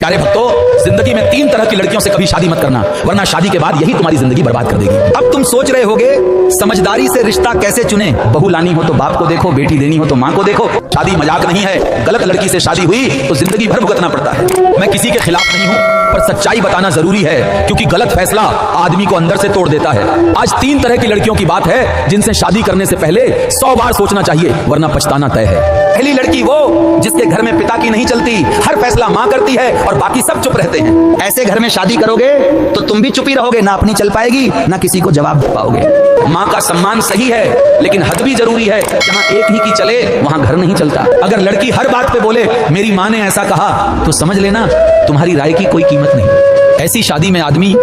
प्यारे भक्तों, जिंदगी में 3 तरह की लड़कियों से कभी शादी मत करना, वरना शादी के बाद यही तुम्हारी जिंदगी बर्बाद कर देगी। अब तुम सोच रहे होगे समझदारी से रिश्ता कैसे चुने, बहू लानी हो तो बाप को देखो, बेटी देनी हो तो माँ को देखो। शादी मजाक नहीं है, गलत लड़की से शादी हुई तो जिंदगी भर भुगतना पड़ता है। मैं किसी के खिलाफ नहीं हूँ, पर सच्चाई बताना जरूरी है, क्योंकि गलत फैसला आदमी को अंदर से तोड़ देता है। आज 3 तरह की लड़कियों की बात है जिनसे शादी करने से पहले 100 बार सोचना चाहिए, वरना पछताना तय है। पहली लड़की वो जिसके घर में पिता की नहीं चलती, हर फैसला माँ करती है और बाकी सब चुप रहते हैं। ऐसे घर में शादी करोगे तो तुम भी चुप ही रहोगे, ना अपनी चल पाएगी ना किसी को जवाब दे पाओगे। माँ का सम्मान सही है, लेकिन हद भी जरूरी है। जहाँ एक ही की चले वहाँ घर नहीं चलता। अगर लड़की हर बात पे बोले मेरी माँ ने ऐसा कहा, तो समझ लेना तुम्हारी राय की कोई कीमत नहीं। ऐसी शादी में आदमी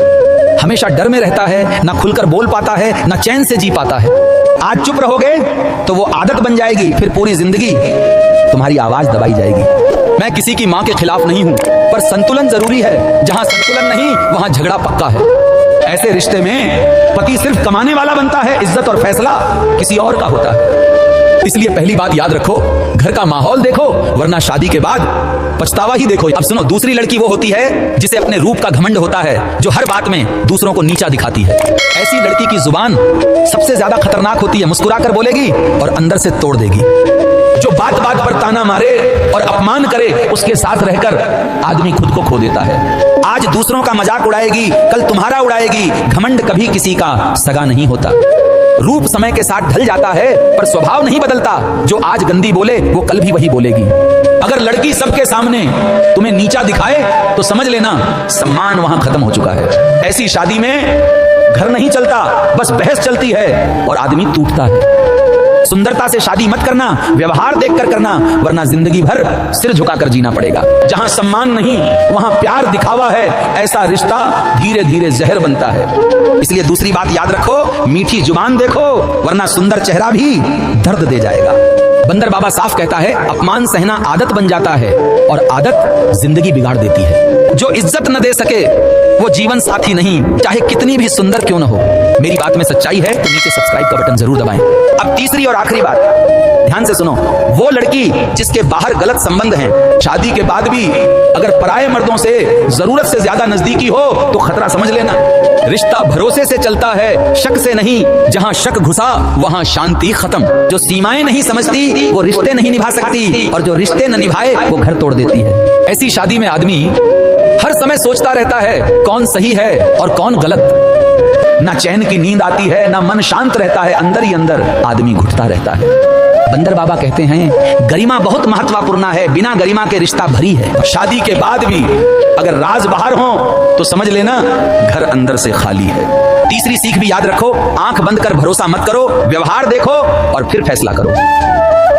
हमेशा डर में रहता है, ना खुलकर बोल पाता है, ना चैन से जी पाता है। आज चुप रहोगे तो वो आदत बन जाएगी, फिर पूरी जिंदगी तुम्हारी आवाज दबाई जाएगी। मैं किसी की माँ के खिलाफ नहीं हूँ, पर संतुलन जरूरी है। जहाँ संतुलन नहीं वहाँ झगड़ा पक्का है। ऐसे रिश्ते में पति सिर्फ कमाने वाला बनता है, इज्जत और फैसला किसी और का होता है। इसलिए पहली बात याद रखो, घर का माहौल देखो, वरना शादी के बाद पछतावा ही देखो। अब सुनो, दूसरी लड़की वो होती है जिसे अपने रूप का घमंड होता है, जो हर बात में दूसरों को नीचा दिखाती है। ऐसी लड़की की जुबान सबसे ज्यादा खतरनाक होती है। मुस्कुराकर बोलेगी और अंदर से तोड़ देगी। जो बात बात पर ताना मारे और अपमान करे, उसके साथ रहकर आदमी खुद को खो देता है। आज दूसरों का मजाक उड़ाएगी, कल तुम्हारा उड़ाएगी। घमंड कभी किसी का सगा नहीं होता। रूप समय के साथ ढल जाता है, पर स्वभाव नहीं बदलता। जो आज गंदी बोले वो कल भी वही बोलेगी। अगर लड़की सबके सामने तुम्हें नीचा दिखाए तो समझ लेना सम्मान वहां खत्म हो चुका है। ऐसी शादी में घर नहीं चलता, बस बहस चलती है और आदमी टूटता है। सुंदरता से शादी मत करना, व्यवहार देखकर करना, वरना जिंदगी भर सिर झुकाकर जीना पड़ेगा। जहां सम्मान नहीं वहां प्यार दिखावा है। ऐसा रिश्ता धीरे धीरे जहर बनता है। इसलिए दूसरी बात याद रखो, मीठी जुबान देखो, वरना सुंदर चेहरा भी दर्द दे जाएगा। बंदर बाबा साफ कहता है, अपमान सहना आदत बन जाता है और आदत जिंदगी बिगाड़ देती है। जो इज्जत न दे सके वो जीवन साथी नहीं, चाहे कितनी भी सुंदर क्यों न हो। मेरी बात में सच्चाई है तो नीचे सब्सक्राइब का बटन जरूर दबाएं। अब तीसरी और आखिरी बात ध्यान से सुनो, वो लड़की जिसके बाहर गलत संबंध हैं, शादी के बाद भी अगर पराये मर्दों से जरूरत से ज्यादा नजदीकी हो तो खतरा समझ लेना। रिश्ता भरोसे से चलता है, शक से नहीं। जहां शक घुसा वहां शांति खत्म। जो सीमाएं नहीं समझती वो रिश्ते नहीं निभा सकती, और जो रिश्ते न निभाए वो घर तोड़ देती है। ऐसी शादी में आदमी हर समय सोचता रहता है कौन सही है और कौन गलत। ना चैन की नींद आती है, ना मन शांत रहता है। अंदर ही अंदर आदमी घुटता रहता है। बंदर बाबा कहते हैं, गरिमा बहुत महत्वपूर्ण है, बिना गरिमा के रिश्ता भरी है। शादी के बाद भी अगर राज बाहर हो तो समझ लेना घर अंदर से खाली है। तीसरी सीख भी याद रखो, आंख बंद कर भरोसा मत करो, व्यवहार देखो और फिर फैसला करो,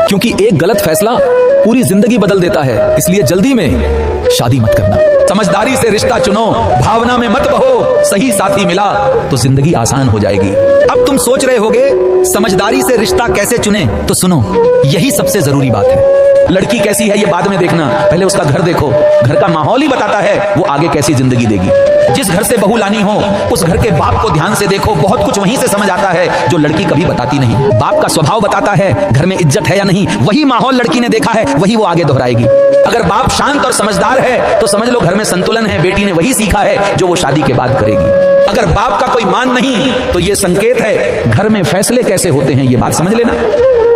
क्योंकि एक गलत फैसला पूरी जिंदगी बदल देता है। इसलिए जल्दी में शादी मत करना। समझदारी से रिश्ता चुनो, भावना में मत बहो। सही साथी मिला तो जिंदगी आसान हो जाएगी। अब तुम सोच रहे होगे समझदारी से रिश्ता कैसे चुने, तो सुनो, यही सबसे जरूरी बात है। लड़की कैसी है ये बाद में देखना, पहले उसका घर देखो। घर का माहौल ही बताता है वो आगे कैसी जिंदगी देगी। जिस घर से बहू लानी हो उस घर के बाप को ध्यान से देखो। बहुत कुछ वहीं से समझ आता है जो लड़की कभी बताती नहीं। बाप का स्वभाव बताता है घर में इज्जत है या नहीं। वही माहौल लड़की ने देखा है, वही वो आगे दोहराएगी। अगर बाप शांत और समझदार है तो समझ लो घर में संतुलन है। बेटी ने वही सीखा है जो वो शादी के बाद करेगी। अगर बाप का कोई मान नहीं तो ये संकेत है घर में फैसले कैसे होते हैं, ये बात समझ लेना।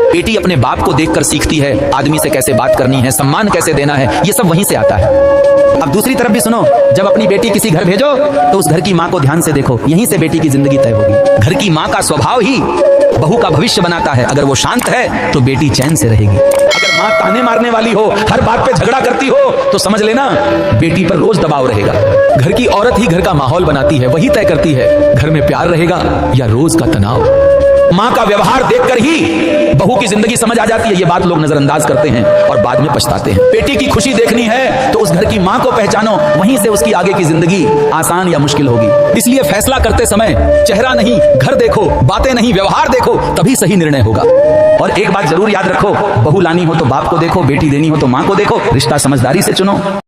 बेटी अपने बाप को देखकर सीखती है आदमी से कैसे बात करनी है, सम्मान कैसे देना है, ये सब वहीं से आता है। अब दूसरी तरफ भी सुनो, जब अपनी बेटी किसी घर भेजो तो उस घर की माँ को ध्यान से देखो। यहीं से बेटी की जिंदगी तय होगी। घर की माँ का स्वभाव ही बहू का भविष्य बनाता है। अगर वो शांत है तो बेटी चैन से रहेगी। अगर माँ ताने मारने वाली हो, हर बात पे झगड़ा करती हो, तो समझ लेना बेटी पर रोज दबाव रहेगा। घर की औरत ही घर का माहौल बनाती है, वही तय करती है घर में प्यार रहेगा या रोज का तनाव। माँ का व्यवहार देखकर ही बहू की जिंदगी समझ आ जाती है। ये बात लोग नजरअंदाज करते हैं और बाद में पछताते हैं। बेटी की खुशी देखनी है तो उस घर की माँ को पहचानो, वहीं से उसकी आगे की जिंदगी आसान या मुश्किल होगी। इसलिए फैसला करते समय चेहरा नहीं, घर देखो, बातें नहीं, व्यवहार देखो, तभी सही निर्णय होगा। और एक बात जरूर याद रखो, बहू लानी हो तो बाप को देखो, बेटी देनी हो तो माँ को देखो। रिश्ता समझदारी से चुनो।